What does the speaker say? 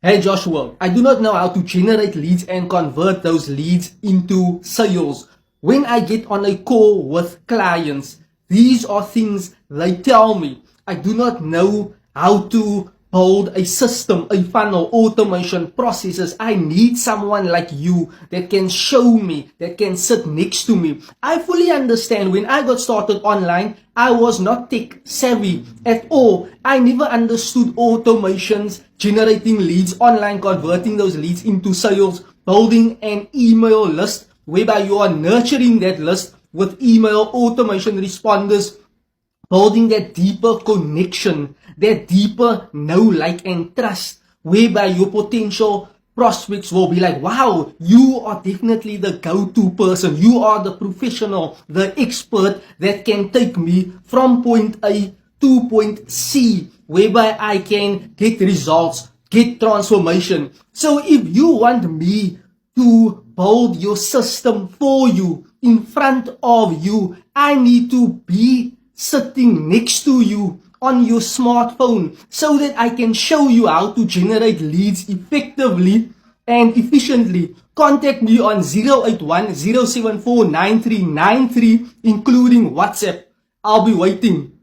Hey Joshua, I do not know how to generate leads and convert those leads into sales. When I get on a call with clients, these are things they tell me. I do not know how to build a system, a funnel, automation processes. I need someone like you that can show me, that can sit next to me. I fully understand when I got started online, I was not tech savvy at all. I never understood automations, generating leads online, converting those leads into sales, building an email list whereby you are nurturing that list with email automation responders, building that deeper connection, that deeper know, like, and trust, whereby your potential prospects will be like, wow, you are definitely the go-to person. You are the professional, the expert that can take me from point A to point C, whereby I can get results, get transformation. So if you want me to build your system for you, in front of you, I need to be sitting next to you on your smartphone so that I can show you how to generate leads effectively and efficiently. Contact me on 081 074 9393, including WhatsApp. I'll be waiting.